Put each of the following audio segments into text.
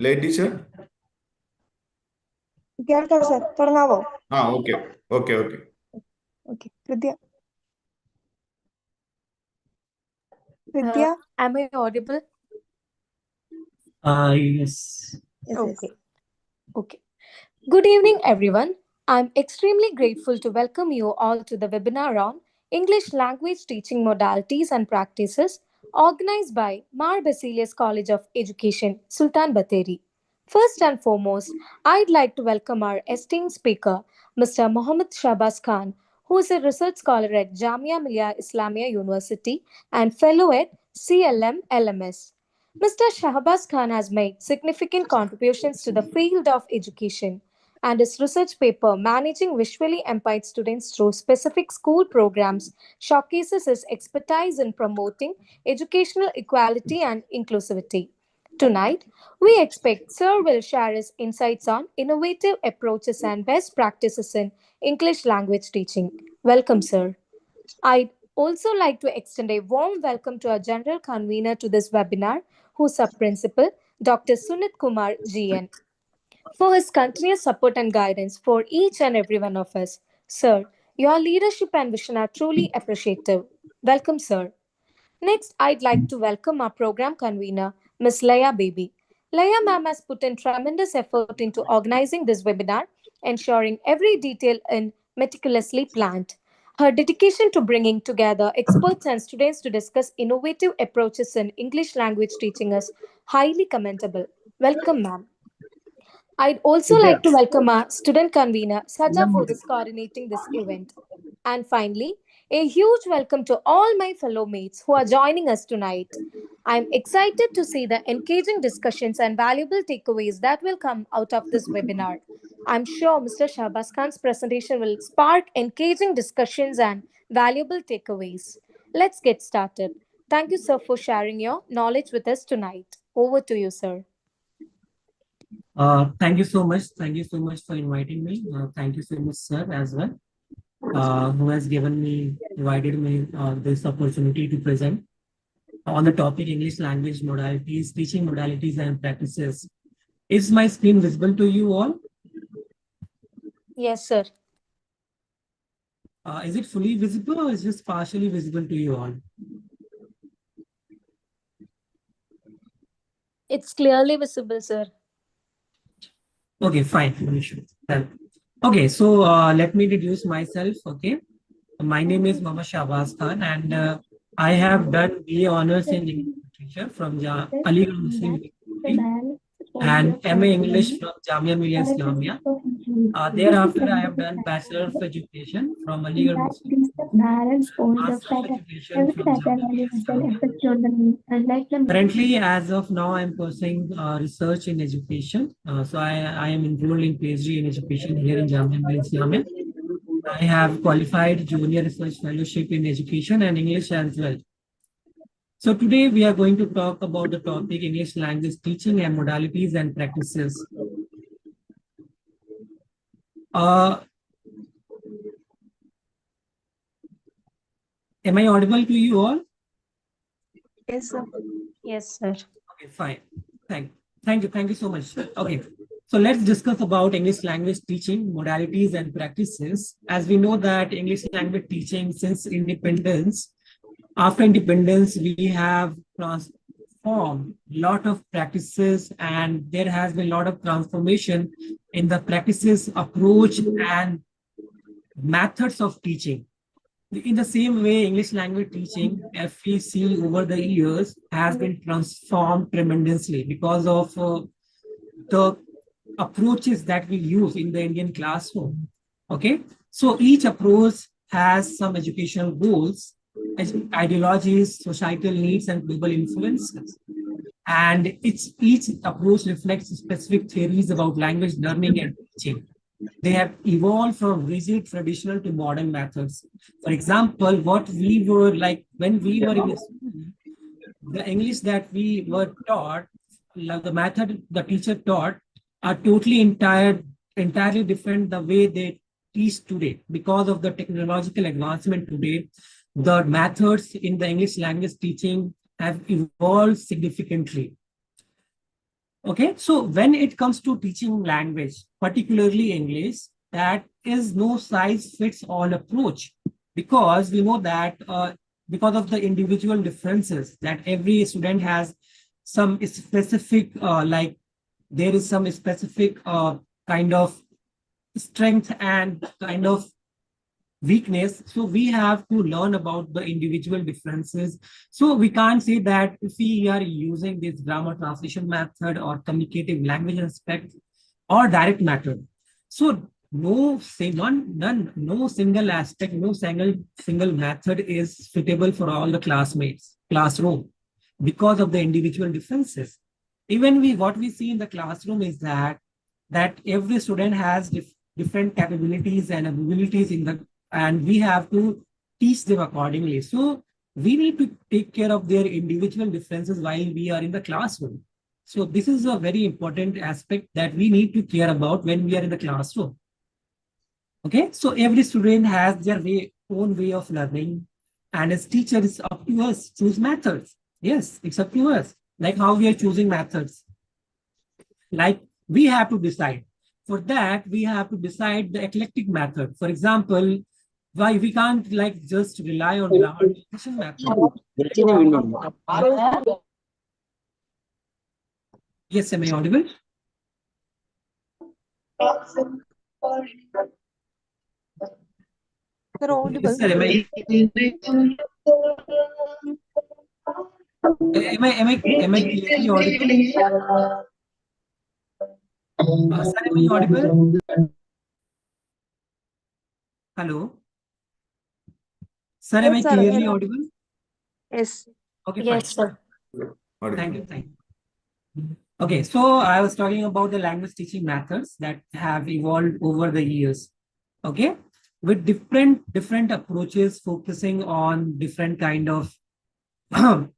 Late teacher? കേൾക്കാം sir, തുടങ്ങാവോ? Okay. Okay. Okay. Vidya, Am I audible? Yes. Okay. Okay. Good evening, everyone. I'm extremely grateful to welcome you all to the webinar on English language teaching modalities and practices organized by Mar Basilius College of Education, Sultan Bathery. First and foremost, I'd like to welcome our esteemed speaker, Mr. Mohd Shahbaz Khan, who is a research scholar at Jamia Millia Islamia University and fellow at CLMLMS. Mr. Shahbaz Khan has made significant contributions to the field of education, and his research paper, Managing Visually Impaired Students Through Specific School Programs, showcases his expertise in promoting educational equality and inclusivity. Tonight, we expect Sir will share his insights on innovative approaches and best practices in English language teaching. Welcome, sir. I'd also like to extend a warm welcome to our general convener to this webinar, who's our principal, Dr. Sunit Kumar GN, for his continuous support and guidance for each and every one of us. Sir, your leadership and vision are truly appreciative. Welcome, sir. Next, I'd like to welcome our program convener, Ms. Leia Baby. Leia ma'am has put in tremendous effort into organizing this webinar, ensuring every detail is meticulously planned. Her dedication to bringing together experts and students to discuss innovative approaches in English language teaching is highly commendable. Welcome, ma'am. I'd also like to welcome our student convener, Saja, for this coordinating this event. And finally, a huge welcome to all my fellow mates who are joining us tonight. I'm excited to see the engaging discussions and valuable takeaways that will come out of this webinar. I'm sure Mr. Shahbaz Khan's presentation will spark engaging discussions and valuable takeaways. Let's get started. Thank you, sir, for sharing your knowledge with us tonight. Over to you, sir. Thank you so much. Thank you so much for inviting me. Thank you so much, sir, as well, who has provided me this opportunity to present on the topic English language modalities, teaching modalities and practices. Is my screen visible to you all? Yes, sir. Is it fully visible or is it just partially visible to you all? It's clearly visible, sir. Okay, fine. No issue. Okay, so let me introduce myself. Okay, my name is Mama Shahbaz Khan, and I have done BA Honors in English Literature from Aligarh Muslim University and MA English from Jamia Millia Islamia. Thereafter, I have done Bachelor of Education from Aligarh Muslim Master of Education from Jamia Millia Islamia. Currently, as of now, I'm pursuing research in education. So I am enrolled in PhD in education here in Jamia Millia Islamia. I have qualified junior research fellowship in education and English as well. So today we are going to talk about the topic English language teaching and modalities and practices. Am I audible to you all? yes, sir. Yes, sir. Okay, fine. Thank you so much. Okay, so let's discuss about English language teaching modalities and practices. As we know that English language teaching since independence, after independence, we have transformed a lot of practices and there has been a lot of transformation in the practices, approach and methods of teaching. In the same way, English language teaching, FEC over the years has been transformed tremendously because of the approaches that we use in the Indian classroom. Okay, so each approach has some educational goals, ideologies, societal needs, and global influences. And each approach reflects specific theories about language learning and teaching. They have evolved from rigid, traditional to modern methods. For example, what we were like when we were in school, the English that we were taught, the method the teacher taught, are totally entirely different the way they teach today. Because of the technological advancement today, the methods in the English language teaching have evolved significantly. Okay, so when it comes to teaching language, particularly English, that is no size fits all approach, because we know that because of the individual differences that every student has some specific like there is some specific kind of strength and kind of weakness. So we have to learn about the individual differences. So we can't say that if we are using this grammar translation method or communicative language aspect or direct method. So no say no single aspect, no single method is suitable for all the classmates classroom because of the individual differences. Even we what we see in the classroom is that every student has different capabilities and abilities in the, and we have to teach them accordingly. So we need to take care of their individual differences while we are in the classroom. So this is a very important aspect that we need to care about when we are in the classroom. Okay, so every student has their own way of learning, and as teacher, it's up to us to choose methods. Yes, it's up to us, like how we are choosing methods. Like we have to decide. For that, we have to decide the eclectic method. For example, why we can't like just rely on grammar translation method. Yes, am I audible? They're Yes, audible. sir. Am I clearly audible? Sir, am I audible? Hello? Sir, am Yes, I sir. clearly audible? Yes. Okay, fine. Yes, sir. Thank you. Thank you. Okay, so I was talking about the language teaching methods that have evolved over the years. Okay, with different approaches focusing on different kind of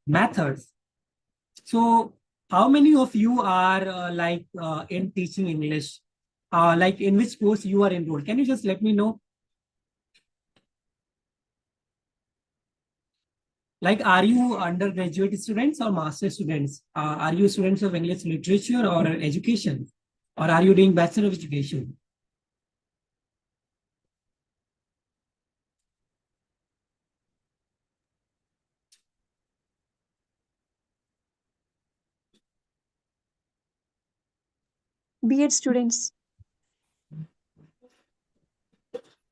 methods. So, how many of you are in teaching English? Like in which course you are enrolled? Can you just let me know? Like, are you undergraduate students or master students? Are you students of English literature or education? Or are you doing Bachelor of Education? B.Ed students.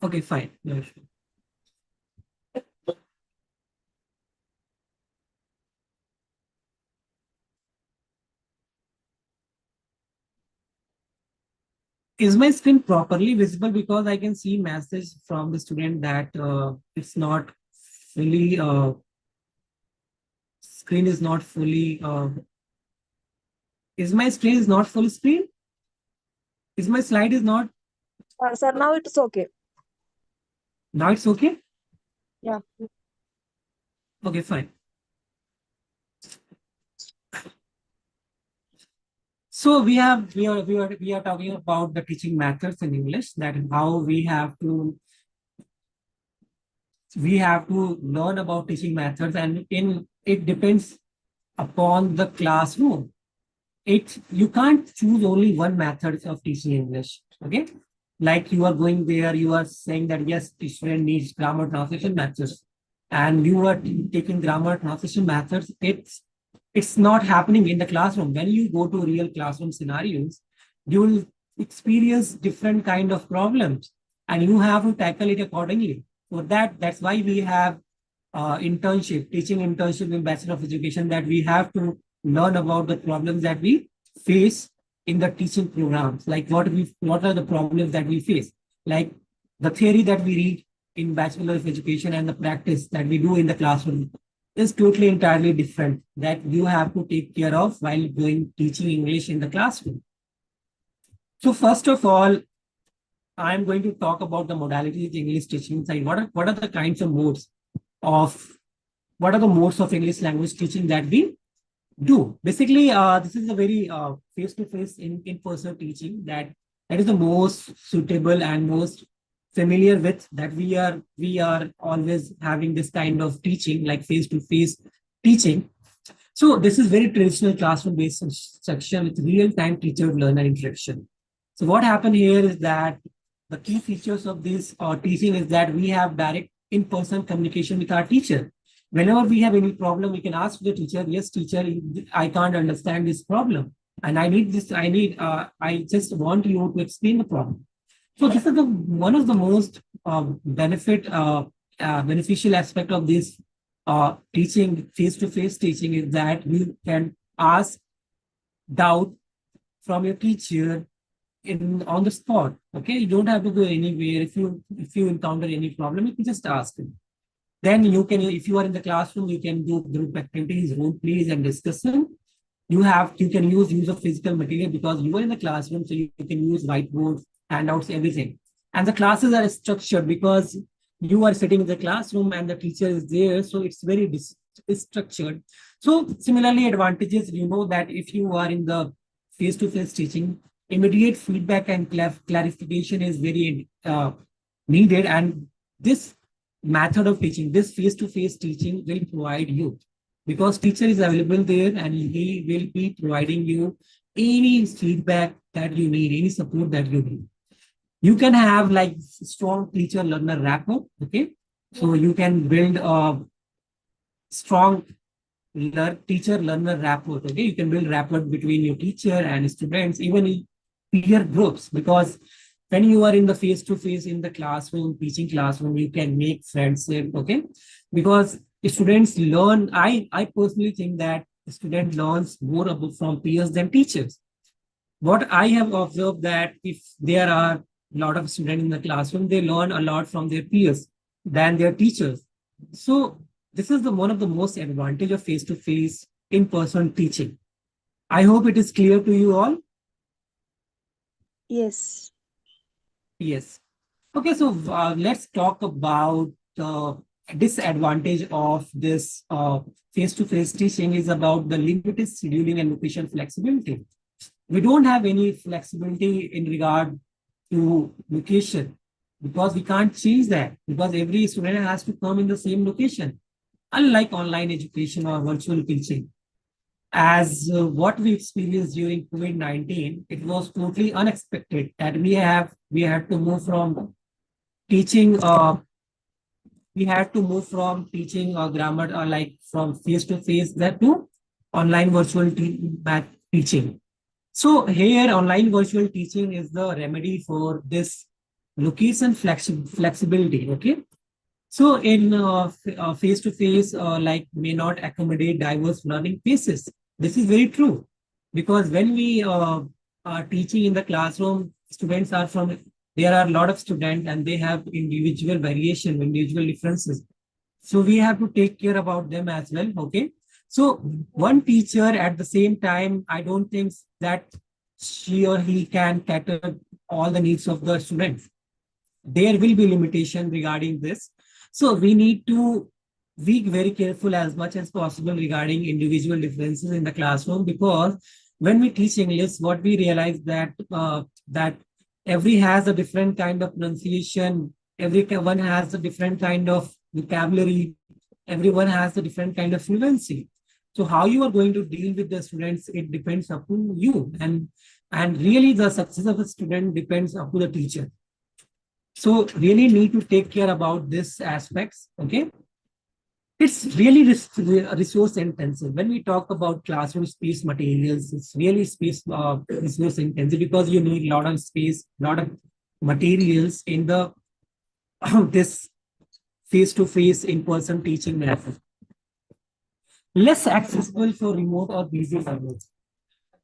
Okay, fine. No issue. Is my screen properly visible? Because I can see message from the student that it's not fully, screen is not fully, is my screen is not full screen? Is my slide is not, Sir, now it's okay. now it's okay? Yeah. Okay, fine. So we are talking about the teaching methods in English, that how we have to learn about teaching methods, and in it depends upon the classroom. It you can't choose only one method of teaching English. Okay, like you are going there, you are saying that yes, the student needs grammar translation methods, and you are taking grammar translation methods. It's not happening in the classroom. When you go to real classroom scenarios, you will experience different kind of problems, and you have to tackle it accordingly. For that, that's why we have internship, teaching internship in Bachelor of Education, that we have to learn about the problems that we face in the teaching programs. Like what are the problems that we face? Like the theory that we read in Bachelor of Education and the practice that we do in the classroom is totally entirely different, that you have to take care of while doing teaching English in the classroom. So first of all, I'm going to talk about the modalities of English teaching side. What are the kinds of modes of what are the modes of English language teaching that we do? Basically, this is a very face-to-face in-person teaching that is the most suitable and most familiar with, that we are always having this kind of teaching, like face-to-face teaching. So this is very traditional classroom-based instruction with real-time teacher-learner interaction. So what happened here is that the key features of this teaching is that we have direct in-person communication with our teacher. Whenever we have any problem, we can ask the teacher, yes, teacher, I can't understand this problem. And I need this, I just want you to explain the problem. So this is the one of the most beneficial aspect of this teaching, face-to-face teaching, is that you can ask doubt from your teacher in on the spot. Okay, you don't have to go anywhere. If you encounter any problem, you can just ask him. Then you can, if you are in the classroom, you can do group activities, role plays, and discussion. You can use of physical material because you are in the classroom, so you can use whiteboards, handouts, everything. And the classes are structured because you are sitting in the classroom and the teacher is there, so it's very structured. So similarly, advantages, you know that if you are in the face-to-face teaching, immediate feedback and clarification is very needed, and this method of teaching, this face-to-face teaching will provide you, because teacher is available there and he will be providing you any feedback that you need, any support that you need. You can have like strong teacher learner rapport. Okay, so you can build a strong teacher learner rapport. Okay, you can build rapport between your teacher and students, even in peer groups, because when you are in the face to face in the classroom, teaching classroom, you can make friendship. Okay, because students learn, I personally think that student learns more about from peers than teachers. What I have observed, that if there are a lot of students in the classroom, they learn a lot from their peers than their teachers. So this is the one of the most advantage of face-to-face in-person teaching. I hope it is clear to you all. Yes. Yes. Okay, so let's talk about the disadvantage of this face-to-face teaching is about the limited scheduling and location flexibility. We don't have any flexibility in regard to location because we can't change that, because every student has to come in the same location, unlike online education or virtual teaching. As what we experienced during COVID-19, it was totally unexpected that we had to move from teaching grammar like from face to face that to online virtual teaching. So here online virtual teaching is the remedy for this location flexibility. Okay, so in face to face like may not accommodate diverse learning paces. This is very true, because when we are teaching in the classroom, students are from, there are a lot of students and they have individual variation, individual differences. So we have to take care about them as well. Okay. So one teacher at the same time, I don't think that she or he can cater all the needs of the students. There will be limitation regarding this. So we need to be very careful as much as possible regarding individual differences in the classroom, because when we teach English, what we realize that every has a different kind of pronunciation, everyone has a different kind of vocabulary, everyone has a different kind of fluency. So how you are going to deal with the students, it depends upon you, and really the success of a student depends upon the teacher. So really need to take care about this aspects. Okay, it's really resource intensive. When we talk about classroom space materials, it's really space resource intensive, because you need a lot of space, a lot of materials in the this face-to-face in-person teaching method. Less accessible for remote or busy learners.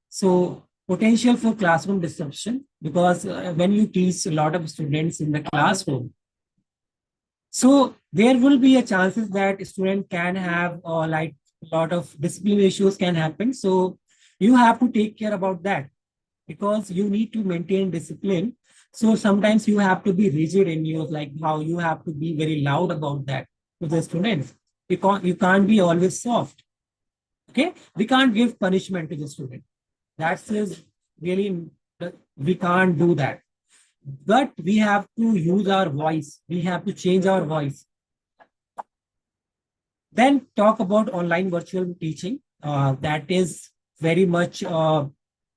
So potential for classroom disruption, because when you teach a lot of students in the classroom, so there will be a chances that a student can have like a lot of discipline issues can happen. So you have to take care about that, because you need to maintain discipline. So sometimes you have to be rigid in your, like how you have to be very loud about that to the students. You can't be always soft. Okay, we can't give punishment to the student. That's really, we can't do that. But we have to use our voice. We have to change our voice. Then talk about online virtual teaching. that is very much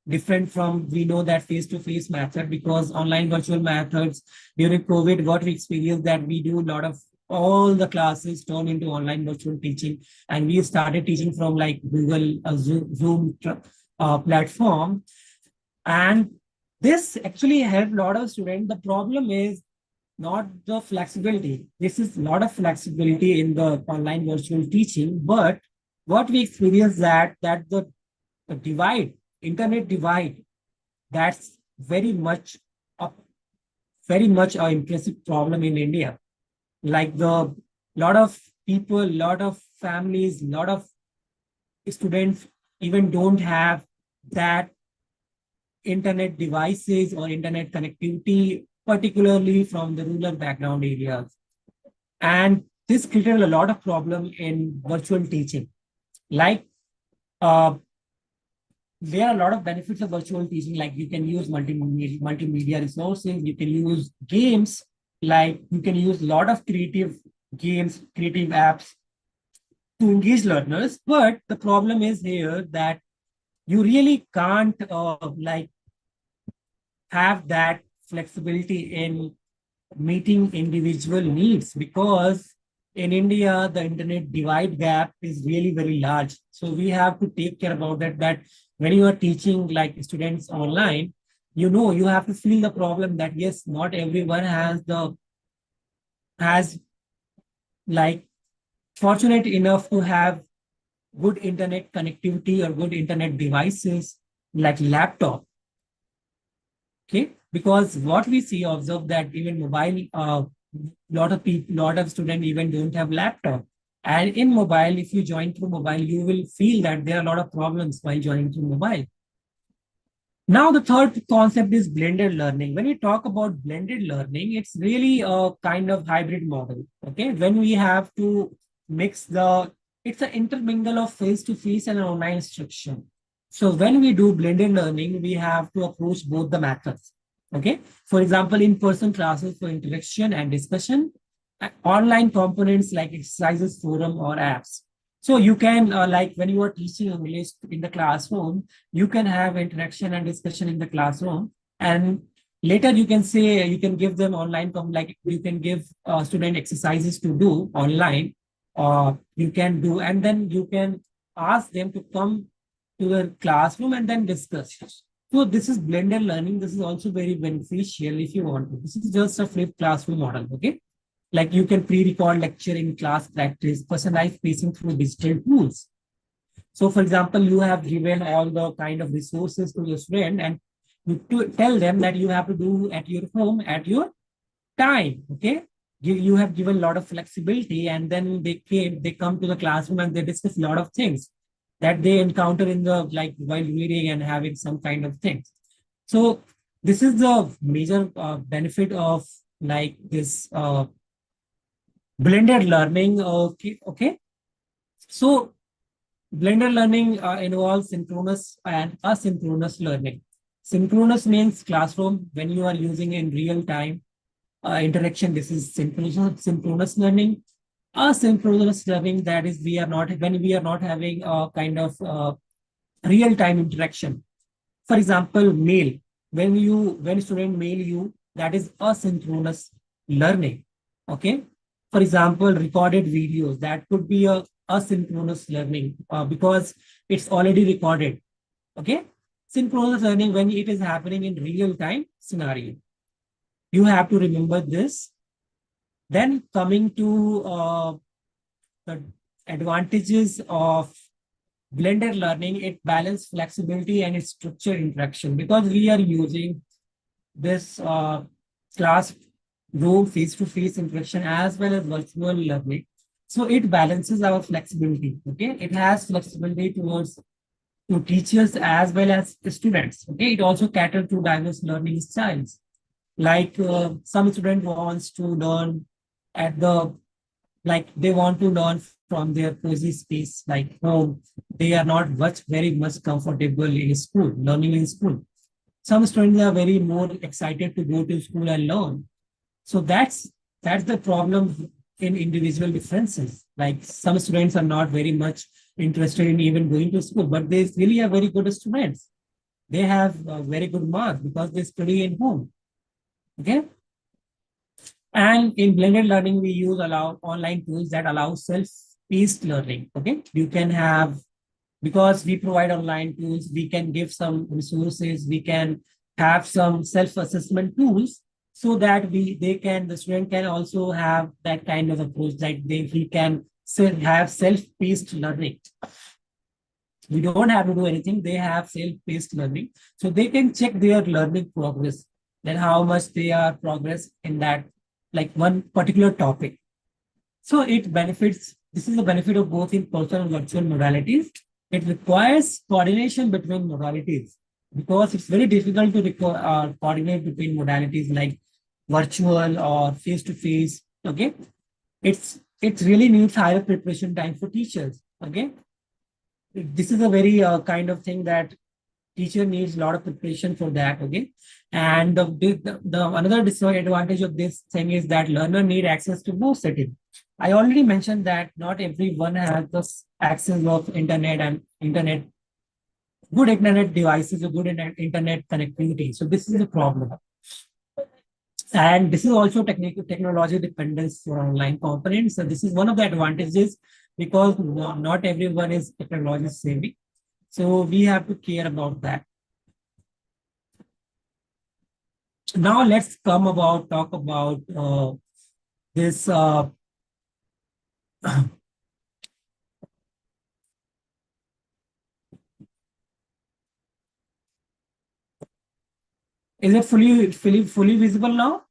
different from, we know that face-to-face method, because online virtual methods during COVID, what we experienced that we do a lot of all the classes turn into online virtual teaching, and we started teaching from like Google Zoom platform, and this actually helped a lot of students. The problem is not the flexibility. This is a lot of flexibility in the online virtual teaching, but what we experience that the divide, internet divide, that's a very much a impressive problem in India. Like the lot of people, lot of families, lot of students even don't have that internet devices or internet connectivity, particularly from the rural background areas. And this created a lot of problem in virtual teaching. Like uh, there are a lot of benefits of virtual teaching, like you can use multimedia resources, you can use games, like you can use a lot of creative games, creative apps to engage learners. But the problem is here that you really can't like have that flexibility in meeting individual needs, because in India, the internet divide gap is really very large. So we have to take care about that when you are teaching like students online, you know, you have to feel the problem that yes, not everyone has like fortunate enough to have good internet connectivity or good internet devices like laptop. Okay, because what we see observe that even mobile, lot of people, lot of students even don't have laptop. And in mobile, if you join through mobile, you will feel that there are a lot of problems while joining through mobile. Now, the third concept is blended learning. When we talk about blended learning, it's really a kind of hybrid model. Okay, when we have to mix it's an intermingle of face-to-face and online instruction. So when we do blended learning, we have to approach both the methods. Okay, for example, in-person classes for interaction and discussion, online components like exercises, forum, or apps. So you can, like when you are teaching English in the classroom, you can have interaction and discussion in the classroom. And later you can say, you can give them online, like you can give student exercises to do online, you can do, and then you can ask them to come to the classroom and then discuss. So this is blended learning. This is also very beneficial if you want to. This is just a flipped classroom model, okay? Like you can pre-record lecture in class practice, personalized pacing through digital tools. So for example, you have given all the kind of resources to your student and you tell them that you have to do at your home at your time, okay? You have given a lot of flexibility, and then they come to the classroom and they discuss a lot of things that they encounter in the, like while reading and having some kind of things. So this is the major benefit of like this blended learning. Okay. So blended learning involves synchronous and asynchronous learning. Synchronous means classroom when you are using in real time interaction. This is synchronous learning. Asynchronous learning, that is when we are not having a kind of real time interaction. For example, mail. When student mail you, that is asynchronous learning. Okay. For example, recorded videos, that could be a asynchronous learning because it's already recorded. Okay. Synchronous learning when it is happening in real time scenario. You have to remember this. Then coming to the advantages of blended learning, it balances flexibility and its structured interaction, because we are using this class room face-to-face interaction as well as virtual learning. So it balances our flexibility. Okay, it has flexibility towards to teachers as well as the students. Okay, it also caters to diverse learning styles. Like some student wants to learn at the like they want to learn from their cozy space, like home. They are not very much comfortable in school, learning in school. Some students are very more excited to go to school and learn. So that's the problem in individual differences. Like some students are not very much interested in even going to school, but they really are very good students. They have very good marks because they study in home. Okay. And in blended learning, we use allow online tools that allow self-paced learning. Okay. You can have, because we provide online tools, we can give some resources, we can have some self-assessment tools so that the student can also have that kind of approach, like he can have self-paced learning. We don't have to do anything. They have self-paced learning. So they can check their learning progress, that how much they are progress in that, like one particular topic. So it benefits, this is the benefit of both in-person and virtual modalities. It requires coordination between modalities because it's very difficult to coordinate between modalities like virtual or face-to-face. Okay. It really needs higher preparation time for teachers. Okay. This is a very kind of thing that teacher needs a lot of preparation for that. Okay. And the another disadvantage of this thing is that learner need access to both settings. I already mentioned that not everyone has the access of internet and good internet devices or good internet connectivity. So this is a problem. And this is also technology dependence for online components. So this is one of the advantages because not everyone is technology savvy. So we have to care about that. Now let's talk about this. Is it fully visible now?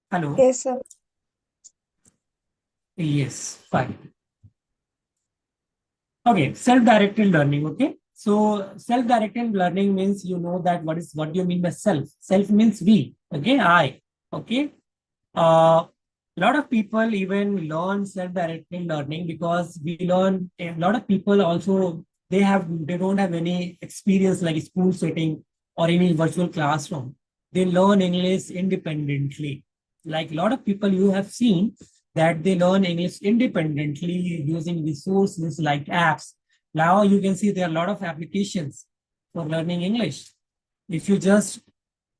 Hello. Yes, sir. Yes, fine. Okay, self-directed learning. Okay, so self-directed learning means you know that what do you mean by self? Self means we. Okay, I. Okay. A lot of people even learn self-directed learning because we learn. A lot of people also they don't have any experience like school setting or any virtual classroom. They learn English independently. Like a lot of people you have seen that they learn English independently using resources like apps. Now you can see there are a lot of applications for learning English. If you just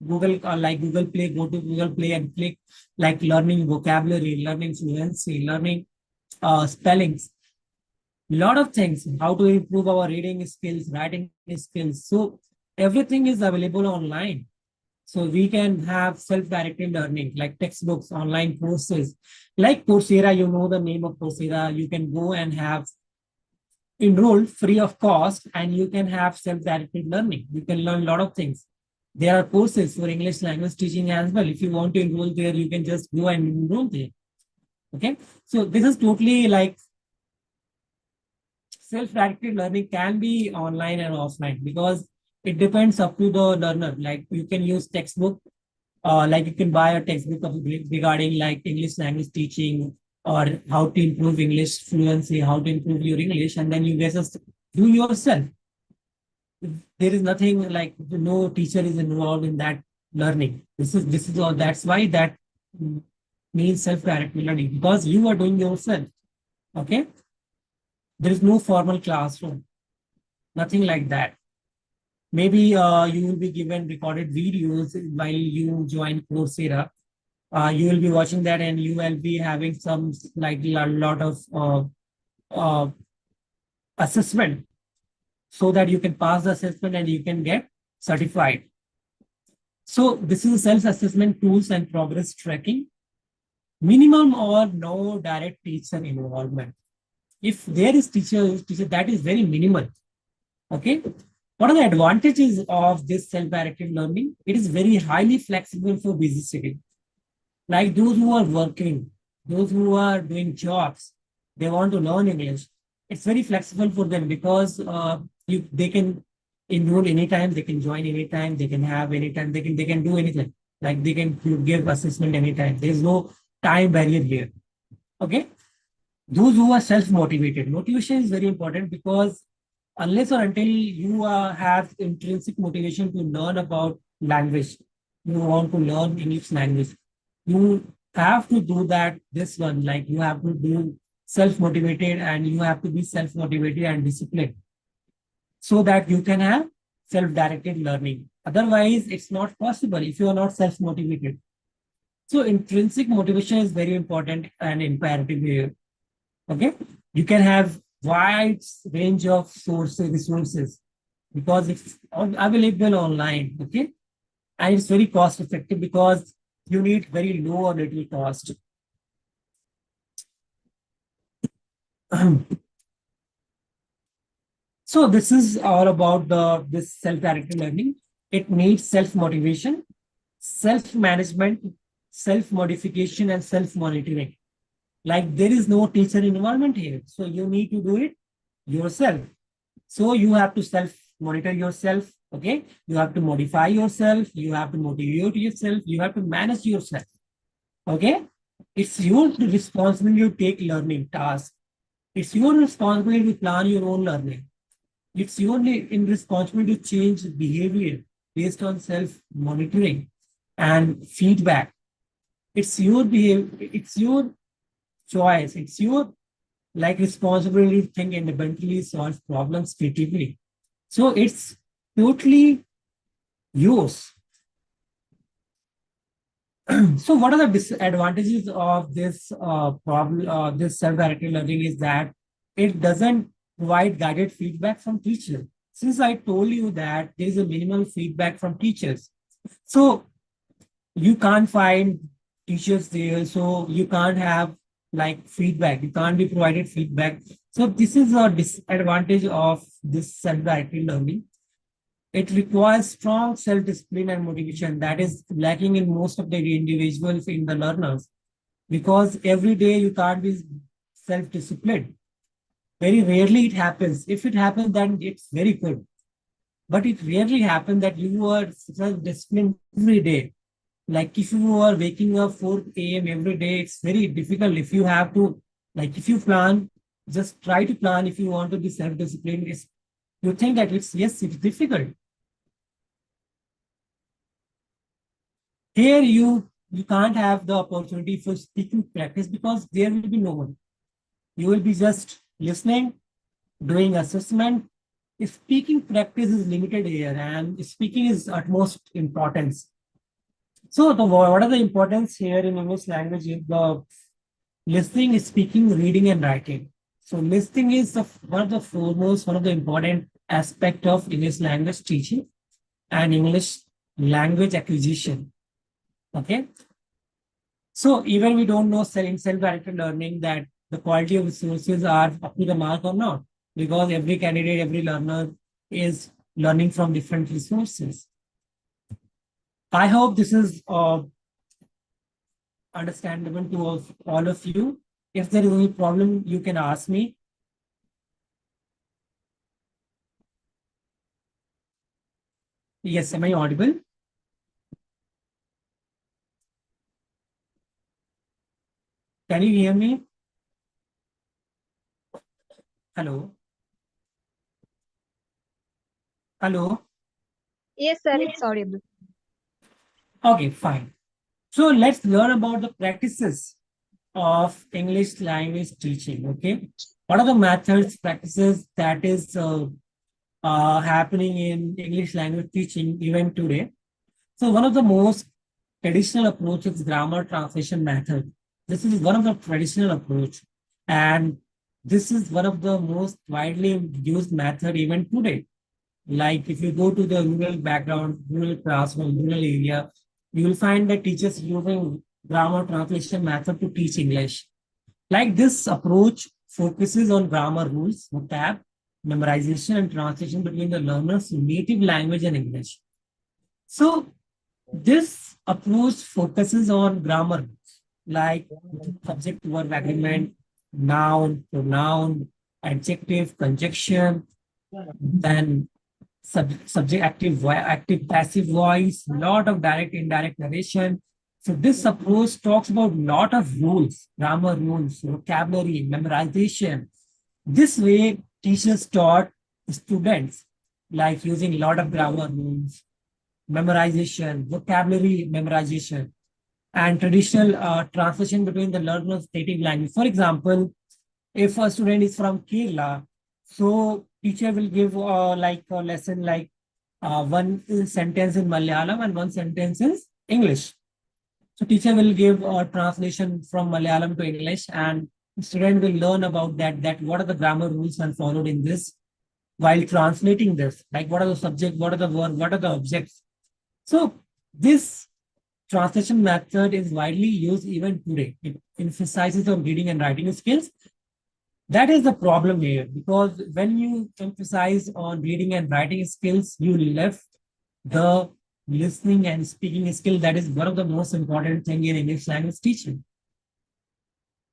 Google Play, go to Google Play and click like learning vocabulary, learning fluency, learning spellings, lot of things, how to improve our reading skills, writing skills. So everything is available online. So we can have self-directed learning like textbooks, online courses, like Coursera. You know the name of Coursera. You can go and have enrolled free of cost, and you can have self-directed learning. You can learn a lot of things. There are courses for English language teaching as well. If you want to enroll there, you can just go and enroll there. Okay. So this is totally like self-directed learning can be online and offline because it depends up to the learner. Like you can use textbook, like you can buy a textbook regarding like English language teaching or how to improve English fluency, how to improve your English, and then you just do yourself. There is nothing like no teacher is involved in that learning. This is all. That's why that means self-directed learning because you are doing yourself. Okay, there is no formal classroom, nothing like that. Maybe you will be given recorded videos while you join Coursera. You will be watching that and you will be having some like a lot of uh, assessment so that you can pass the assessment and you can get certified. So this is self-assessment tools and progress tracking. Minimum or no direct teacher involvement. If there is teacher, that is very minimal. Okay. What are the advantages of this self-directed learning? It is very highly flexible for busy city. Like those who are working, those who are doing jobs, they want to learn English. It's very flexible for them because they can enroll anytime, they can join anytime, they can have anytime, they can do anything. Like they can give assessment anytime. There is no time barrier here. Okay. Those who are self-motivated, motivation is very important because unless or until you have intrinsic motivation to learn about language, you want to learn English language, you have to do that. This one, like you have to do self-motivated, and you have to be self-motivated and disciplined so that you can have self-directed learning. Otherwise, it's not possible if you are not self-motivated. So intrinsic motivation is very important and imperative here. Okay, you can have wide range of resources because it's available online. Okay, and it's very cost effective because you need very low or little cost. So this is all about this self-directed learning. It needs self-motivation, self-management, self-modification, and self-monitoring. Like there is no teacher involvement here. So you need to do it yourself. So you have to self-monitor yourself. Okay. You have to modify yourself. You have to motivate yourself. You have to manage yourself. Okay. It's your responsibility to take learning tasks. It's your responsibility to plan your own learning. It's your responsibility to change behavior based on self-monitoring and feedback. It's your behavior, it's your choice, it's your responsibility to think independently, solve problems creatively. So it's totally yours. So what are the disadvantages of this problem, this self-directed learning is that it doesn't provide guided feedback from teachers. Since I told you that there is a minimal feedback from teachers, so you can't find teachers there, so you can't have feedback. You can't be provided feedback. So this is a disadvantage of this self-directed learning. It requires strong self-discipline and motivation that is lacking in most of the individuals in the learners, because every day you can't be self-disciplined. Very rarely it happens. If it happens, then it's very good. But it rarely happens that you are self-disciplined every day. Like if you are waking up 4 a.m. every day, it's very difficult. If you have to, if you plan, just try to plan. If you want to be self-disciplined, you think that it's difficult. Here you can't have the opportunity for speaking practice because there will be no one. You will be just listening, doing assessment. Speaking practice is limited here, and speaking is utmost importance. So what are the importance here in English language is the listening, speaking, reading, and writing. So listening is one of the foremost, one of the important aspect of English language teaching and English language acquisition. Okay. So even we don't know in self-directed learning that the quality of resources are up to the mark or not, because every candidate, every learner is learning from different resources. I hope this is understandable to all of you. If there is any problem, you can ask me. Yes, am I audible? Can you hear me? Hello? Hello? Yes, sir, it's audible. Okay, fine. So let's learn about the practices of English language teaching. Okay, what are the methods, practices that is happening in English language teaching even today? So one of the most traditional approaches is grammar translation method. This is one of the traditional approach, and this is one of the most widely used method even today. Like if you go to the rural background, rural classroom, rural area, you will find that teachers using grammar translation method to teach English. Like this approach focuses on grammar rules, vocab, memorization, and translation between the learner's native language and English. So this approach focuses on grammar rules, like subject verb agreement, noun, pronoun, adjective, conjunction, then subject active passive voice, lot of direct indirect narration. So this approach talks about lot of rules, grammar rules, vocabulary, memorization. This way teachers taught students like using a lot of grammar rules, memorization, vocabulary memorization, and traditional translation between the learner's native language. For example, If a student is from Kerala, so teacher will give like a lesson like one sentence in Malayalam and one sentence in English. So teacher will give a translation from Malayalam to English, and student will learn about that what are the grammar rules and followed in this while translating this, like what are the subject, what are the verb, what are the objects. So this translation method is widely used even today. It emphasizes on reading and writing skills. That is the problem here, because when you emphasize on reading and writing skills, you left the listening and speaking skill. That is one of the most important thing in English language teaching,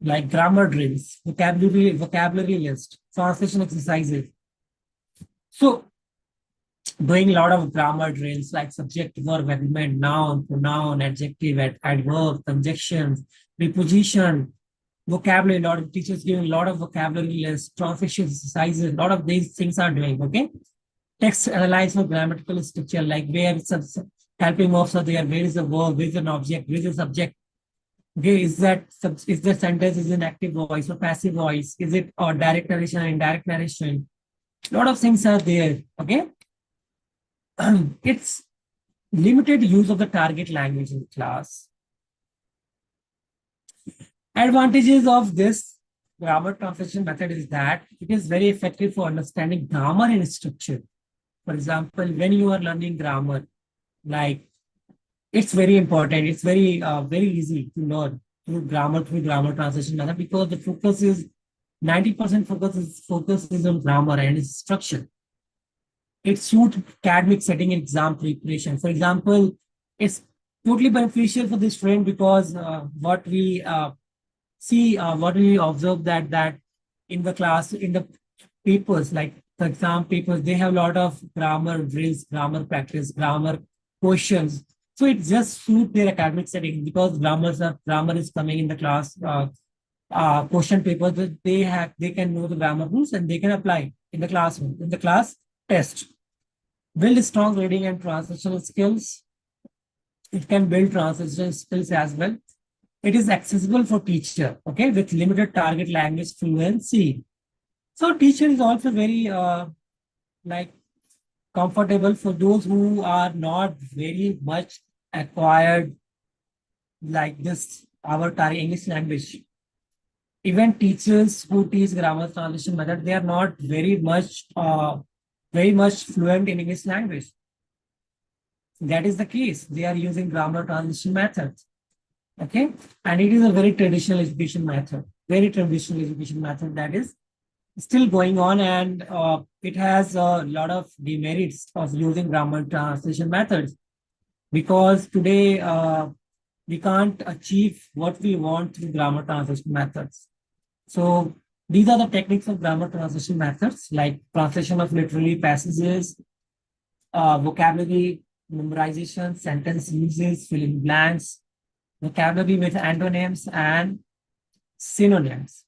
like grammar drills, vocabulary list, translation exercises. So doing a lot of grammar drills like subject, verb, agreement, noun, pronoun, adjective, adverb, conjunctions, preposition, vocabulary. A lot of teachers giving a lot of vocabulary lists, translation exercises. A lot of these things are doing. Okay, text analyze for grammatical structure, like where it's helping verbs are there, where is the verb, where is an object, where is the subject. Okay, is the sentence is in active voice or passive voice? Is it or direct narration or indirect narration? A lot of things are there. Okay. It's limited use of the target language in class. Advantages of this grammar translation method is that it is very effective for understanding grammar and structure. For example, when you are learning grammar, like it's very important. It's very easy to learn through grammar translation method, because the focus is 90% focus is on grammar and its structure. It suits academic setting and exam preparation. For example, it's totally beneficial for this friend, because what we observe that in the class, in the papers, like the exam papers, they have a lot of grammar drills, grammar practice, grammar questions. So it just suits their academic setting, because grammar is coming in the class question paper. That they can know the grammar rules and they can apply in the classroom, in the class test. Build strong reading and translation skills. It can build translation skills as well. It is accessible for teacher, okay, with limited target language fluency. So teacher is also very like comfortable for those who are not very much acquired like this our target English language. Even teachers who teach grammar translation method, they are not very much fluent in English language. That is the case. They are using grammar translation methods. Okay. And it is a very traditional education method, that is still going on, and it has a lot of demerits of using grammar translation methods, because today we can't achieve what we want through grammar translation methods. So these are the techniques of grammar translation methods, like translation of literary passages, vocabulary memorization, sentence uses, filling blanks, vocabulary with antonyms and synonyms,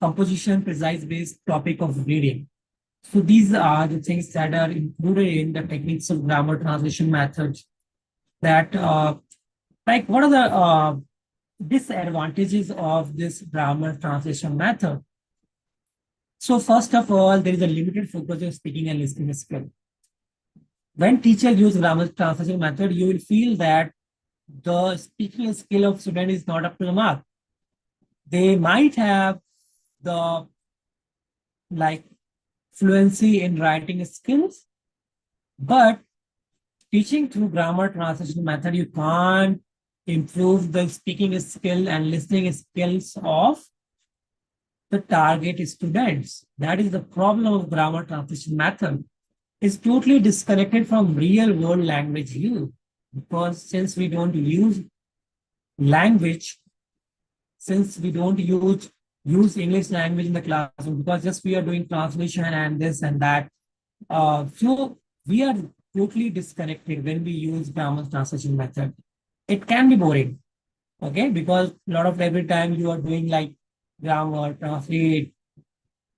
composition, precise based topic of reading. So these are the things that are included in the techniques of grammar translation methods. That like what are the disadvantages of this grammar translation method? So first of all, there is a limited focus of speaking and listening skill. When teachers use grammar translation method, you will feel that the speaking skill of student is not up to the mark. They might have the like fluency in writing skills, but teaching through grammar translation method, you can't improve the speaking skill and listening skills of the target students. That is the problem of grammar translation method. It's totally disconnected from real world language use, because since we don't use language, since we don't use English language in the classroom, because just we are doing translation and this and that. So we are totally disconnected when we use grammar translation method. It can be boring, okay, because a lot of every time you are doing like grammar, translate,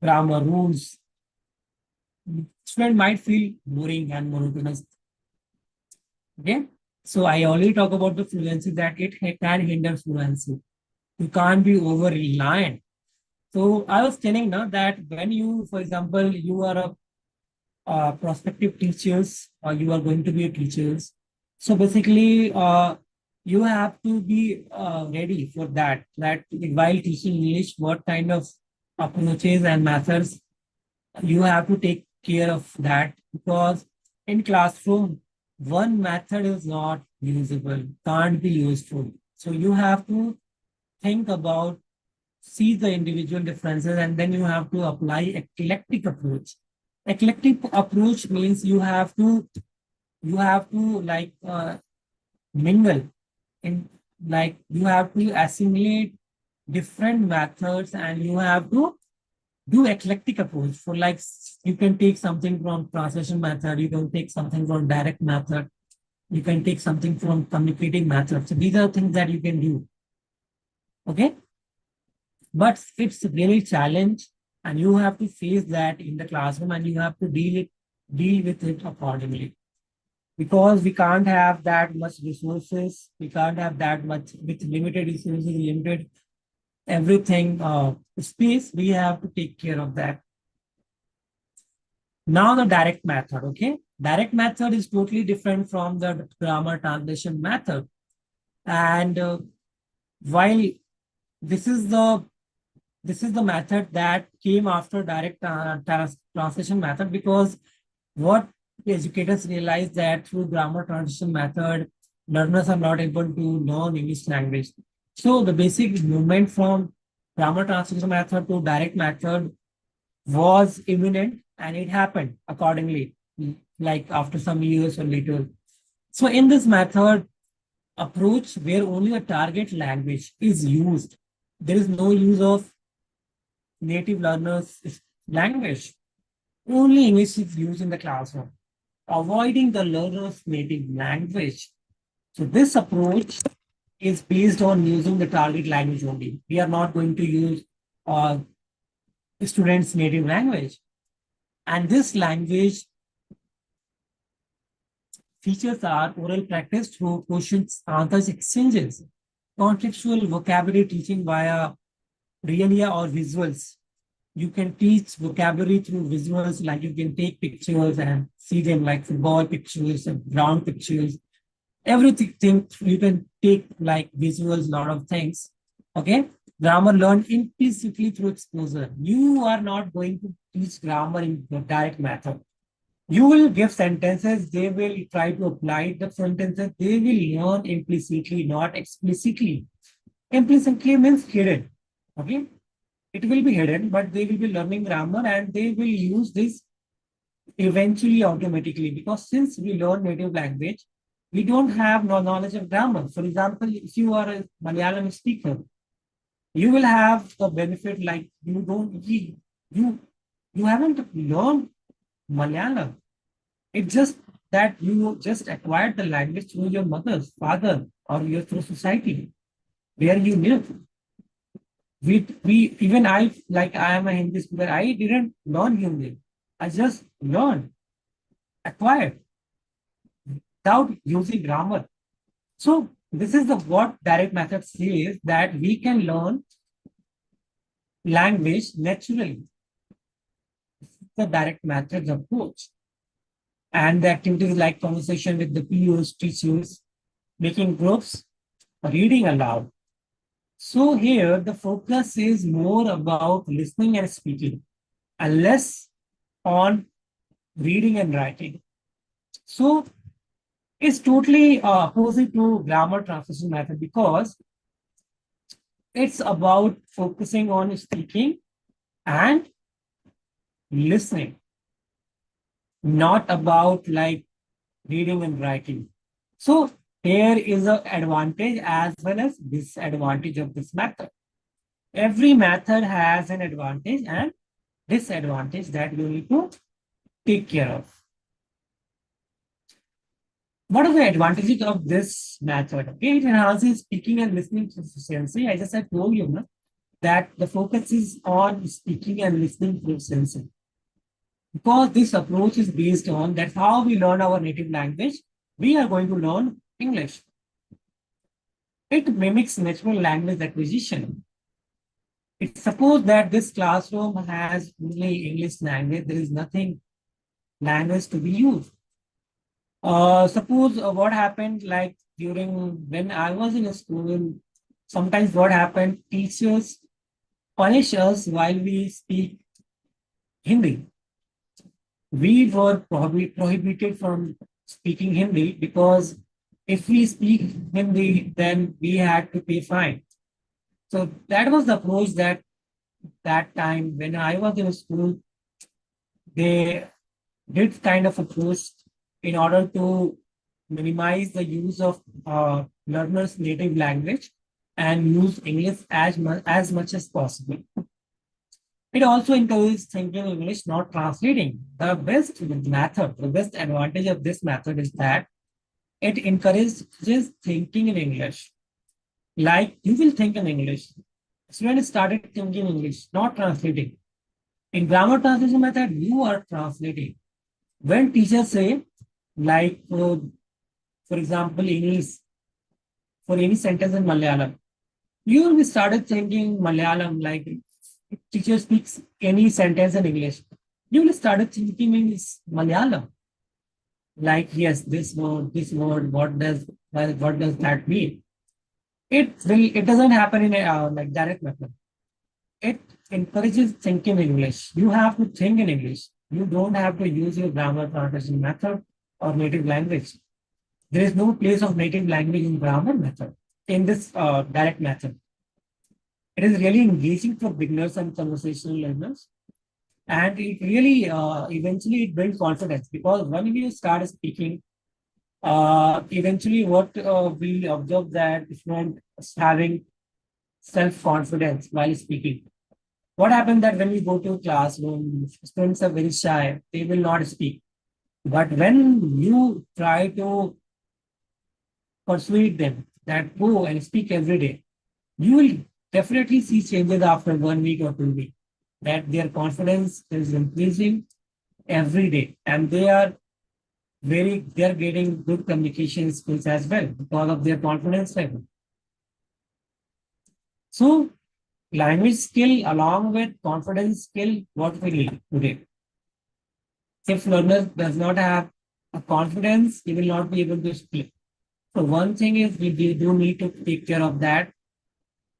grammar rules, student might feel boring and monotonous. Okay, so I already talk about the fluency, that it can hinder fluency. You can't be over reliant So I was telling now that when you, for example, you are a prospective teachers or you are going to be a teachers. So basically, you have to be ready for that. That while teaching English, what kind of approaches and methods you have to take care of that, because in classroom, one method is not usable, can't be useful. So you have to think about, see the individual differences, and then you have to apply eclectic approach. Eclectic approach means you have to like mingle in, like you have to assimilate different methods, and you have to do eclectic approach for, like, you can take something from translation method, you can take something from direct method, you can take something from communicating method. So these are things that you can do. Okay, but it's really challenge, and you have to face that in the classroom, and you have to deal with it accordingly, because we can't have that much resources, we can't have that much with limited resources, limited everything space, we have to take care of that. Now the direct method. Okay, direct method is totally different from the grammar translation method, and while this is the method that came after direct translation method, because what educators realize that through grammar translation method, learners are not able to learn English language. So the basic movement from grammar translation method to direct method was imminent, and it happened accordingly, like after some years or later. So in this method approach, where only a target language is used, there is no use of native learners' language. Only English is used in the classroom, avoiding the learner's native language. So this approach is based on using the target language only. We are not going to use uh, students' native language. And this language features are oral practice through questions, answers, exchanges, contextual vocabulary teaching via realia or visuals. You can teach vocabulary through visuals, like you can take pictures and see them, like football pictures and ground pictures, everything you can take like visuals, lot of things. Okay, grammar learned implicitly through exposure. You are not going to teach grammar in the direct method. You will give sentences, they will try to apply the sentences, they will learn implicitly, not explicitly. Implicitly means hidden. Okay, it will be hidden, but they will be learning grammar, and they will use this eventually automatically, because since we learn native language, we don't have no knowledge of grammar. For example, if you are a Malayalam speaker, you will have the benefit, like you haven't learned Malayalam. It's just that you just acquired the language through your mother's father, or your through society where you live. We even I am a Hindi speaker. I didn't learn Hindi. I just learned, acquired without using grammar. So this is the what direct method says, that we can learn language naturally. This is the direct methods approach. And the activities like conversation with the peers, teachers, making groups, reading aloud. So here the focus is more about listening and speaking, and less on reading and writing. So it's totally opposite to grammar translation method, because it's about focusing on speaking and listening, not about like reading and writing. So here is an advantage as well as disadvantage of this method. Every method has an advantage and disadvantage that you need to take care of. What are the advantages of this method? Okay, it enhances speaking and listening proficiency. I just told you that the focus is on speaking and listening proficiency, because this approach is based on that how we learn our native language, we are going to learn English. It mimics natural language acquisition. It's suppose that this classroom has only English language. There is nothing language to be used. Suppose what happened like during when I was in a school, sometimes what happened, teachers punish us while we speak Hindi. We were probably prohibited from speaking Hindi because if we speak Hindi, then we had to pay fine. So that was the approach that time when I was in school, they did kind of approach in order to minimize the use of learners' native language and use English as much as possible. It also encourages thinking English, not translating. The best advantage of this method is that it encourages thinking in English. Like you will think in English. Students started thinking English, not translating. In grammar translation method, you are translating. When teachers say, like, for example, English, for any sentence in Malayalam, you will be started thinking Malayalam, like teacher speaks any sentence in English. You will started thinking in Malayalam. Like, yes, this word, what does that mean? It doesn't happen in a like direct method. It encourages thinking in English. You have to think in English. You don't have to use your grammar translation method or native language. There is no place of native language in grammar method, in this direct method. It is really engaging for beginners and conversational learners. And it really, eventually it builds confidence because when you start speaking, eventually what we observe that student is having self-confidence while speaking. What happens that when we go to a classroom, students are very shy, they will not speak. But when you try to persuade them that go and speak every day, you will definitely see changes after 1 week or 2 weeks. That their confidence is increasing every day, and they are getting good communication skills as well because of their confidence level. So, language skill along with confidence skill, what we need today. If learner does not have a confidence, he will not be able to speak. So one thing is we do need to take care of that.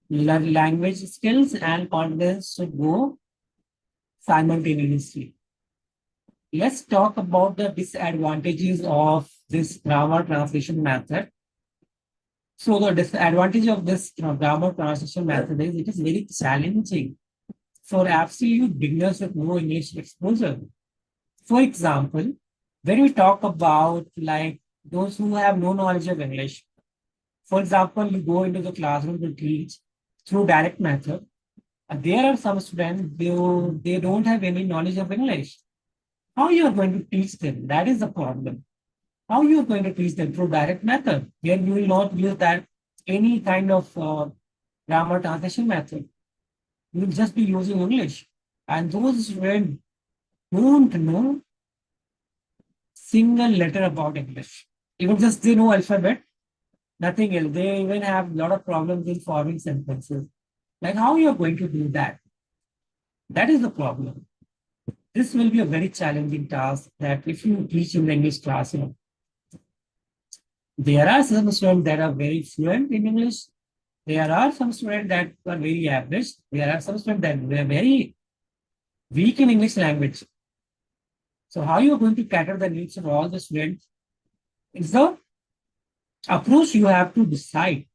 Language skills and confidence should go simultaneously. Let's talk about the disadvantages of this grammar translation method. So the disadvantage of this grammar translation method is it is very challenging for absolute beginners with no English exposure. For example, when we talk about like those who have no knowledge of English, for example, you go into the classroom to teach through direct method. There are some students, they don't have any knowledge of English. How you are going to teach them? That is the problem. How you are going to teach them through direct method? Where you will not use that any kind of grammar translation method. You will just be using English. And those students don't know single letter about English. Even just they know alphabet, nothing else. They even have a lot of problems in forming sentences. Like how you are going to do that? That is the problem. This will be a very challenging task that if you teach in the English classroom, there are some students that are very fluent in English. There are some students that are very average. There are some students that are very weak in English language. So how you are going to cater the needs of all the students? It's the approach you have to decide.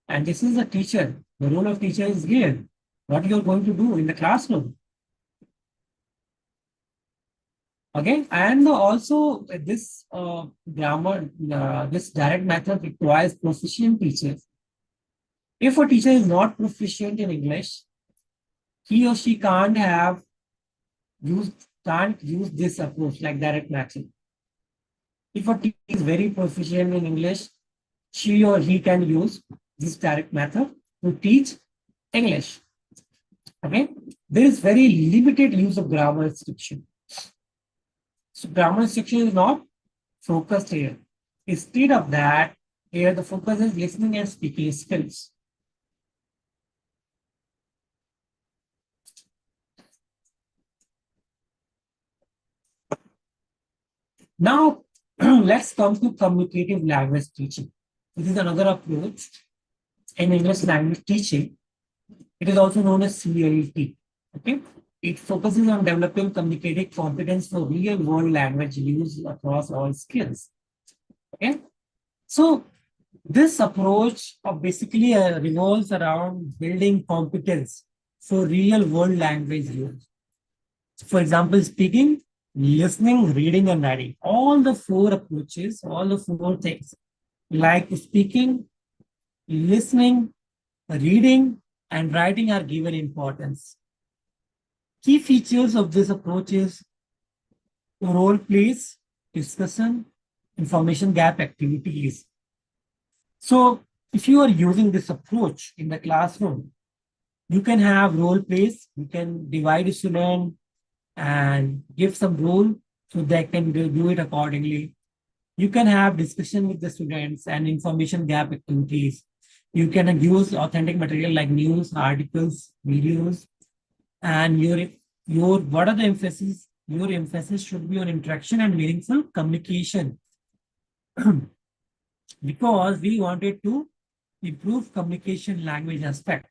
And this is the teacher. The role of teacher is here. What you're going to do in the classroom. Okay, and also this this direct method requires proficient teachers. If a teacher is not proficient in English, he or she can't use this approach like direct method. If a teacher is very proficient in English, she or he can use this direct method to teach English. Okay, there is very limited use of grammar restriction. So grammar restriction is not focused here. Instead of that, here the focus is listening and speaking skills. Now, let's come to communicative language teaching. This is another approach in English language teaching. It is also known as CLT. Okay, it focuses on developing communicative competence for real-world language use across all skills. Okay, so this approach of basically revolves around building competence for real-world language use. For example, speaking, listening, reading, and writing. All the four approaches, all the four things, like speaking, listening, reading, and writing, are given importance. Key features of this approach is role plays, discussion, information gap activities. So if you are using this approach in the classroom, you can have role plays, you can divide a student and give some rule so they can do it accordingly. You can have discussion with the students and information gap activities. You can use authentic material like news, articles, videos, and your what are the emphasis? Your emphasis should be on interaction and meaningful communication. Because we wanted to improve communication language aspect.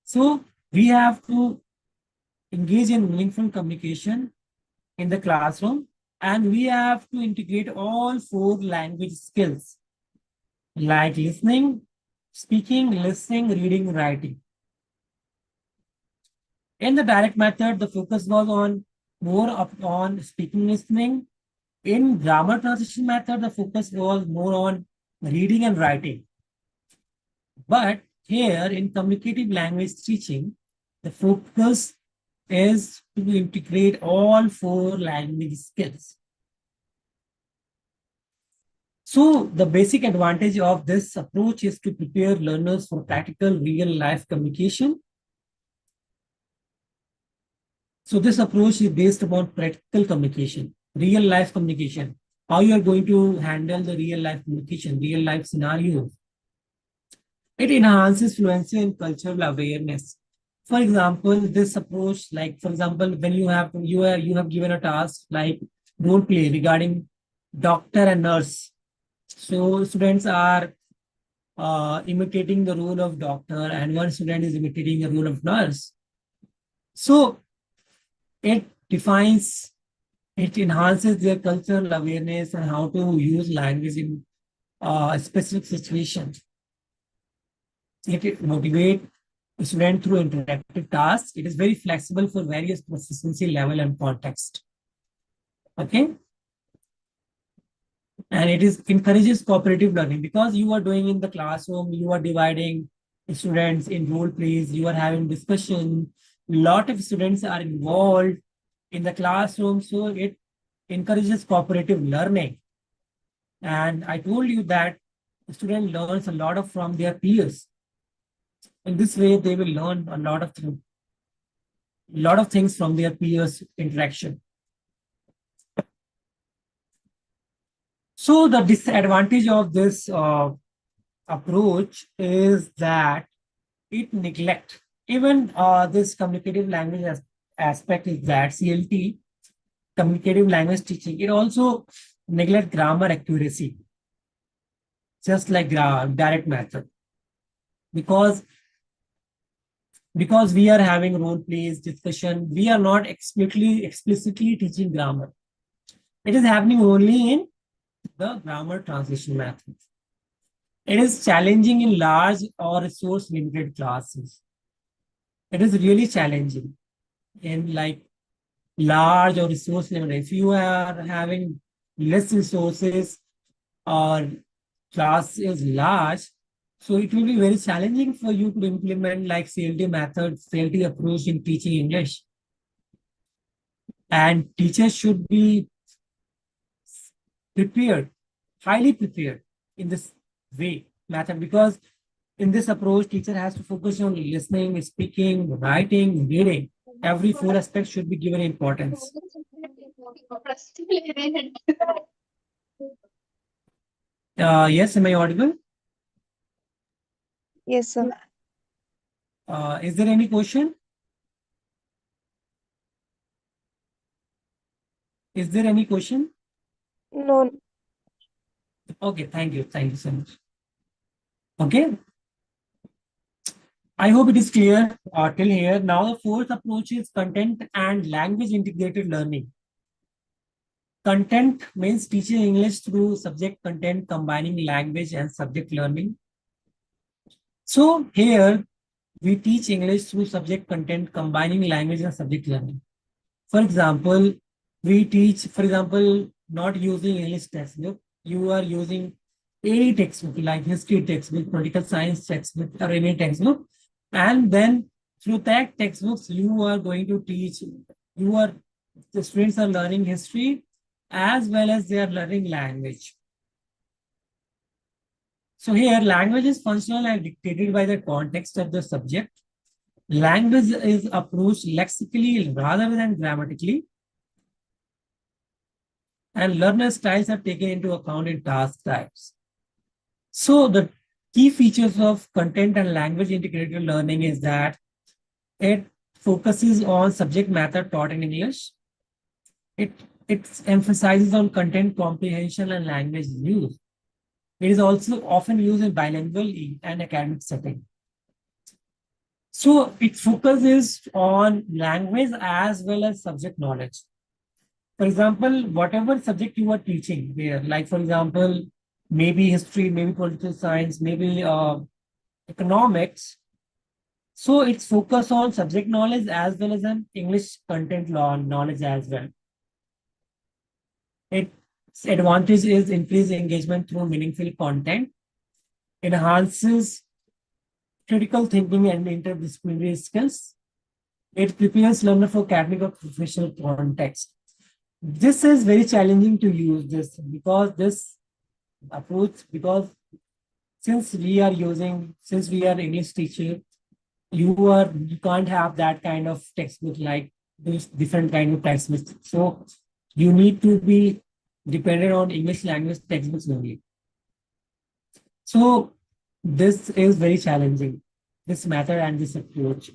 So we have to engage in meaningful communication in the classroom, and we have to integrate all four language skills like listening, speaking, listening, reading, writing. In the direct method, the focus was on more on speaking, listening. In grammar transition method, the focus was more on reading and writing. But here in communicative language teaching, the focus is to integrate all four language skills. So the basic advantage of this approach is to prepare learners for practical real life communication. So this approach is based upon practical communication, real life communication, how you are going to handle the real life communication, real life scenarios. It enhances fluency and cultural awareness. For example, this approach, like for example, when you have given a task like role play regarding doctor and nurse. So students are imitating the role of doctor, and one student is imitating the role of nurse. So it enhances their cultural awareness and how to use language in specific situations. It motivates the student through interactive tasks. It is very flexible for various proficiency level and context. Okay. And it encourages cooperative learning because you are doing in the classroom, you are dividing students in role plays, you are having discussion. A lot of students are involved in the classroom, so it encourages cooperative learning. And I told you that the student learns a lot from their peers. In this way, they will learn a lot of things from their peers' interaction. So the disadvantage of this approach is that it neglects even this communicative language aspect is that CLT, communicative language teaching, it also neglects grammar accuracy, just like direct method. Because we are having role plays, discussion, we are not explicitly teaching grammar. It is happening only in the grammar translation method. It is challenging in large or resource limited classes. It is really challenging in like large or resource limited. If you are having less resources or class is large, so it will be very challenging for you to implement like CLT method, CLT approach in teaching English. And teachers should be prepared, highly prepared in this way method, because in this approach, teacher has to focus on listening, speaking, writing, reading. Every four aspects should be given importance. Yes, am I audible? Yes, sir. Is there any question? Is there any question? No. Okay, thank you. Thank you so much. Okay. I hope it is clear till here. Now, the fourth approach is content and language integrated learning. Content means teaching English through subject content, combining language and subject learning. So here we teach English through subject content, combining language and subject learning. For example, we teach, for example, not using English textbook. You are using any textbook like history textbook, political science textbook, or any textbook. And then through that textbooks, you are going to teach, the students are learning history as well as they are learning language. So here language is functional and dictated by the context of the subject. Language is approached lexically rather than grammatically. And learner styles are taken into account in task types. So the key features of content and language integrated learning is that it focuses on subject matter taught in English. It emphasizes on content comprehension and language use. It is also often used in bilingual and academic setting. So its focus is on language as well as subject knowledge. For example, whatever subject you are teaching there, like for example, maybe history, maybe political science, maybe economics. So it's focused on subject knowledge as well as an English content law knowledge as well. Its advantage is increased engagement through meaningful content, enhances critical thinking and interdisciplinary skills. It prepares learner for academic or professional context. This is very challenging to use this because this approach, because since we are English teacher, you can't have that kind of textbook like this different kind of textbooks. So you need to be dependent on English language textbooks only. So this is very challenging, this method and this approach.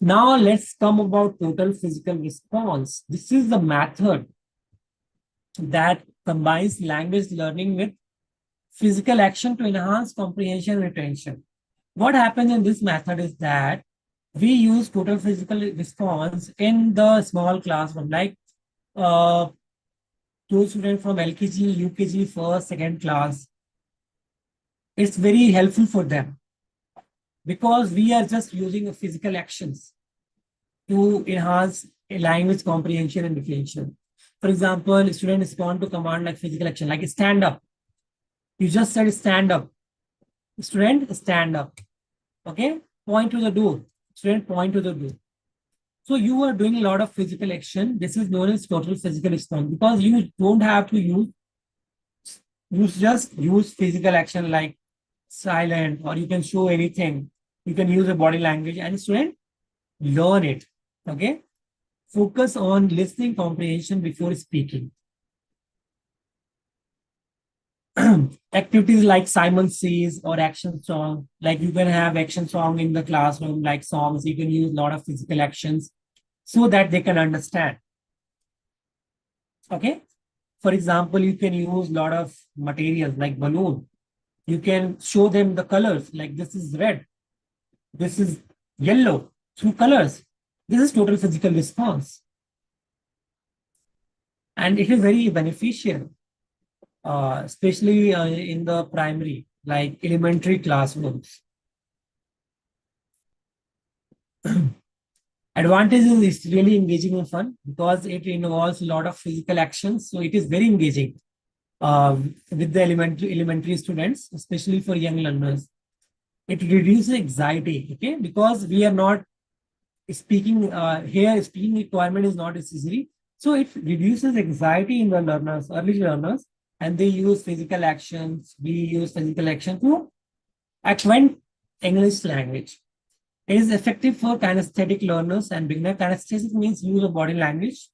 Now let's come about total physical response. This is the method that combines language learning with physical action to enhance comprehension and retention. What happens in this method is that we use total physical response in the small classroom, like those students from LKG, UKG, first, second class. It's very helpful for them because we are just using physical actions to enhance language comprehension and retention. For example, students respond to command like physical action, like stand up. You just said stand up. Student, stand up. Okay? Point to the door. Student, point to the door. So you are doing a lot of physical action. This is known as total physical response because you don't have to you just use physical action like silent, or you can show anything. You can use a body language and student learn it. Okay? Focus on listening comprehension before speaking. Activities like Simon Says or action song, like you can have action song in the classroom, like songs. You can use a lot of physical actions so that they can understand. Okay. For example, you can use a lot of materials like balloon. You can show them the colors, like this is red, this is yellow, through colors. This is total physical response. And it is very beneficial, especially in the primary, like elementary classrooms. Advantage is it's really engaging and fun because it involves a lot of physical actions. So it is very engaging with the elementary students, especially for young learners. It reduces anxiety, okay? Because we are not speaking here, speaking requirement is not necessary. So it reduces anxiety in the learners, early learners, and they use physical actions. We use physical action to acquaint English language. It is effective for kinesthetic learners and beginner. Kinesthetic means use of body language.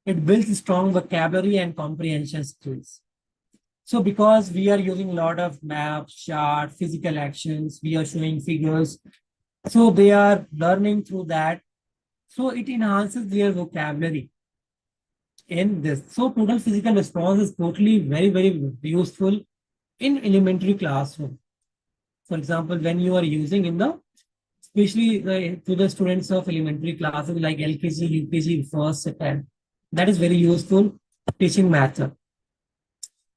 It builds strong vocabulary and comprehension skills. So because we are using a lot of maps, chart, physical actions, we are showing figures. So they are learning through that. So it enhances their vocabulary. in this. So total physical response is totally very useful in elementary classroom. For example, when you are using in the, especially to the students of elementary classes like LKG, UKG, first, second, that is very useful teaching method.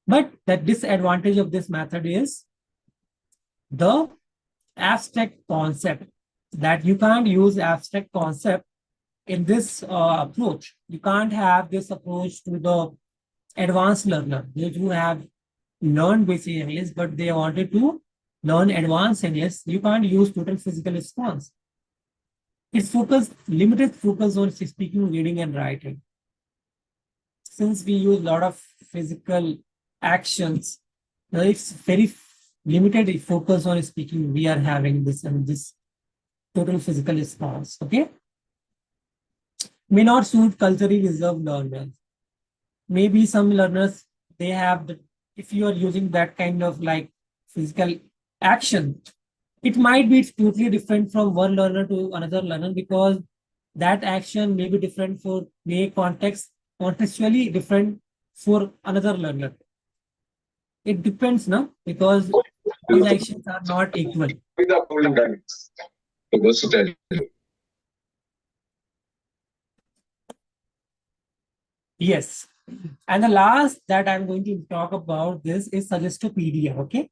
But the disadvantage of this method is the abstract concept, that you can't use abstract concept in this approach. You can't have this approach to the advanced learner. Those who have learned basic English, but they wanted to learn advanced English, you can't use total physical response. It's limited focus on speaking, reading, and writing. Since we use a lot of physical actions, it's very limited focus on speaking. We are having this and this total physical response. Okay, may not suit culturally reserved learners. Maybe some learners, they have the, if you are using that kind of like physical action, it might be totally different from one learner to another learner, because that action may be different for, may contextually different for another learner. It depends, no? Because these actions are not equal. Yes. And the last that I'm going to talk about this is Suggestopedia. Okay.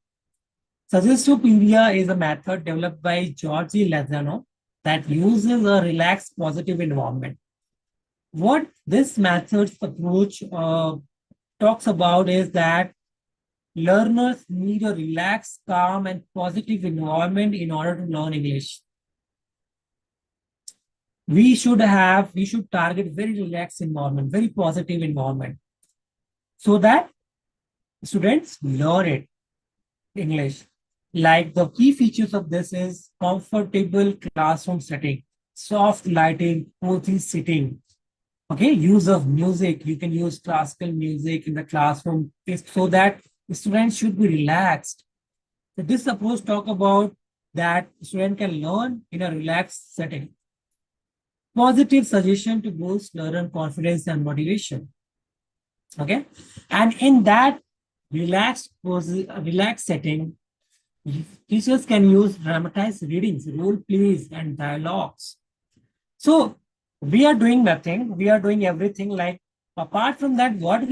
Suggestopedia is a method developed by Georgi Lozano that uses a relaxed positive environment. What this method's approach talks about is that learners need a relaxed, calm, and positive environment in order to learn English. We should target very relaxed environment, very positive environment, so that students learn it, English. Like the key features of this is comfortable classroom setting, soft lighting, cozy sitting. Okay, use of music. You can use classical music in the classroom so that students should be relaxed. So this approach talk about that student can learn in a relaxed setting. Positive suggestion to boost learner confidence and motivation. Okay, and in that relaxed setting, teachers can use dramatized readings, role plays, and dialogues. So we are doing nothing. We are doing everything. Like apart from that, what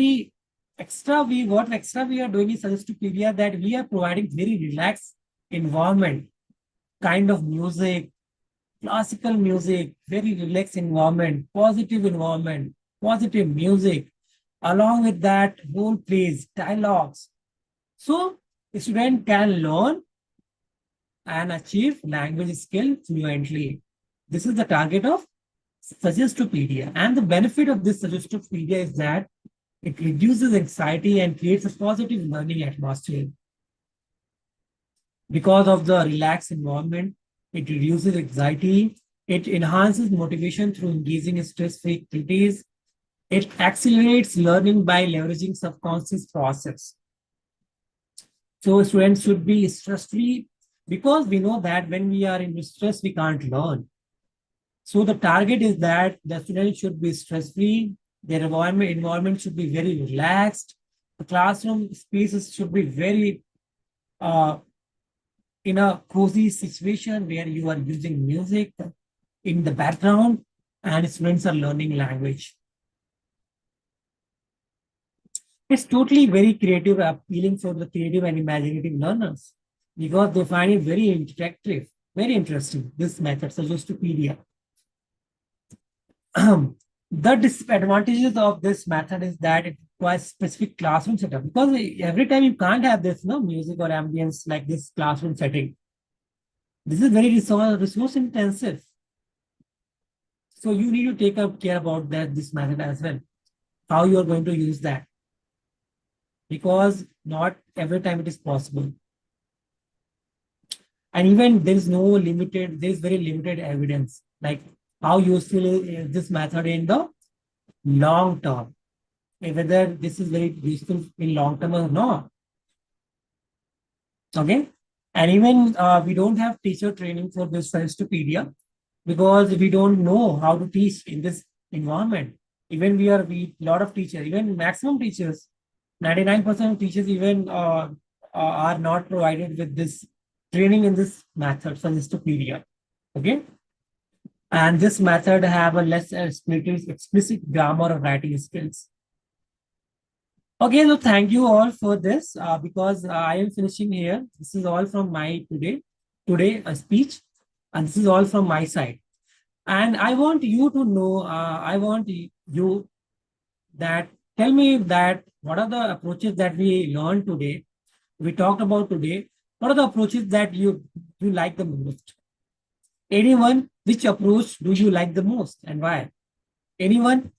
extra we are doing is Suggestopedia, that we are providing very relaxed environment, kind of music, classical music, very relaxed environment, positive music, along with that role plays, dialogues. So the student can learn and achieve language skill fluently. This is the target of Suggestopedia. And the benefit of this Suggestopedia is that it reduces anxiety and creates a positive learning atmosphere. Because of the relaxed environment, it reduces anxiety, it enhances motivation through engaging in stress-free activities, it accelerates learning by leveraging subconscious process. So students should be stress-free, because we know that when we are in stress, we can't learn. So the target is that the students should be stress-free, their environment should be very relaxed, the classroom spaces should be very in a cozy situation where you are using music in the background and students are learning language. It's totally very creative, appealing for the creative and imaginative learners, because they find it very interactive, very interesting, this method, Suggestopedia. The disadvantages of this method is that it requires specific classroom setup, because every time you can't have this music or ambience like this classroom setting. This is very resource intensive. So you need to take care about this method as well, how you are going to use that, because not every time it is possible. And even there is very limited evidence, like how useful is this method in the long term, whether this is very useful in long term or not. Okay, and even we don't have teacher training for this Suggestopedia, because we don't know how to teach in this environment. Even we lot of teachers, even maximum teachers, 99% of teachers even are not provided with this training in this method for just a period. Okay. And this method have a less explicit grammar or writing skills. Okay, so thank you all for this because I am finishing here. This is all from my today speech, and this is all from my side. And I want you to know, I want you that tell me that what are the approaches that we learned today, we talked about today. What are the approaches that you like the most? Anyone, which approach do you like the most and why? Anyone?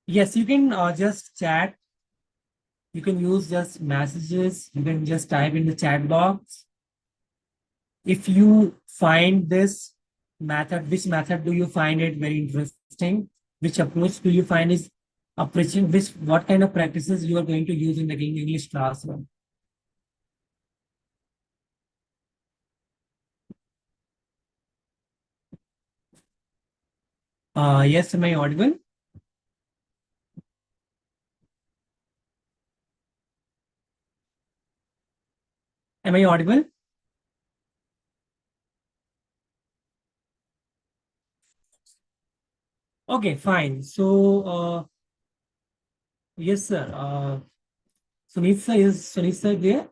Yes, you can just chat. You can use just messages. You can just type in the chat box. If you find this method, which method do you find it very interesting? Which approach do you find is approaching? What kind of practices you are going to use in the English classroom? Yes, am I audible? Am I audible? Okay, fine. So, yes, sir. Sunitsa there?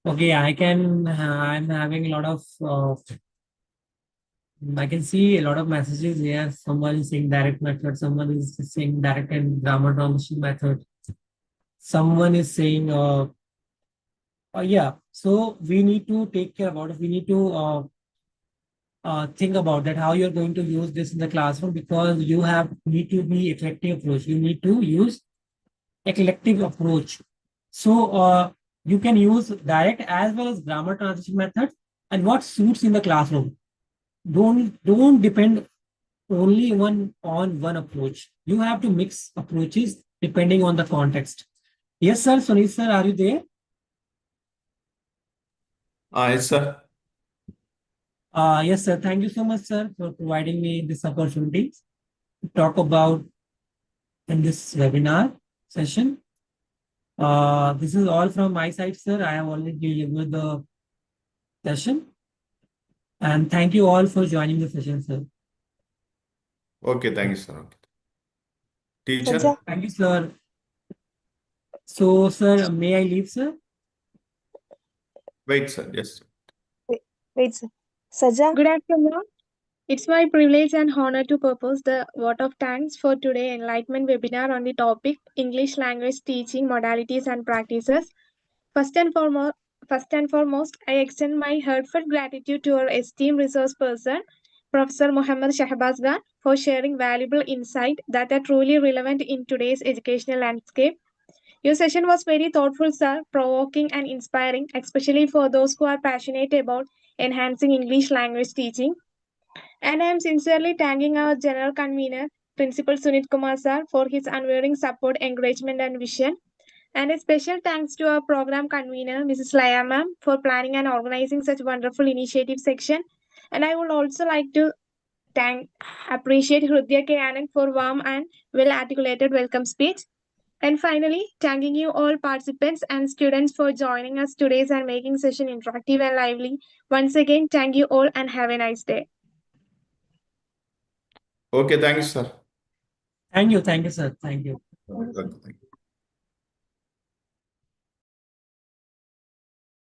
Okay, I'm having a lot of, I can see a lot of messages here. Someone is saying direct method, someone is saying direct and grammar transition method. Someone is saying, yeah, so we need to take care about it. We need to think about that, how you're going to use this in the classroom because you need to be eclectic approach. You need to use eclectic approach. So you can use direct as well as grammar transition method and what suits in the classroom. Don't depend only on one approach. You have to mix approaches depending on the context. Yes, sir. Sunil, sir, are you there? Yes, sir. Yes, sir. Thank you so much, sir, for providing me this opportunity to talk about in this webinar session. This is all from my side, sir. I have already delivered the session. And thank you all for joining the session, sir. Okay, thank you, sir. Okay. Teacher? Thank you, sir. So, sir, may I leave, sir? Wait, sir. Yes. Wait, sir. Saja? Good afternoon. It's my privilege and honor to propose the vote of thanks for today's enlightenment webinar on the topic English language teaching modalities and practices. First and foremost, I extend my heartfelt gratitude to our esteemed resource person, Professor Muhammad Shahbaz Khan, for sharing valuable insight that are truly relevant in today's educational landscape. Your session was very thoughtful, sir, provoking and inspiring, especially for those who are passionate about enhancing English language teaching. And I am sincerely thanking our General Convener, Principal Sunit Kumar sir, for his unwavering support, encouragement, and vision. And a special thanks to our program convener, Mrs. Laya ma'am, for planning and organizing such wonderful initiative section. And I would also like to appreciate Hrudya K. Anand for warm and well-articulated welcome speech. And finally, thanking you all participants and students for joining us today and making session interactive and lively. Once again, thank you all and have a nice day. Okay, thank you, sir. Thank you, sir. Thank you. Okay, thank you.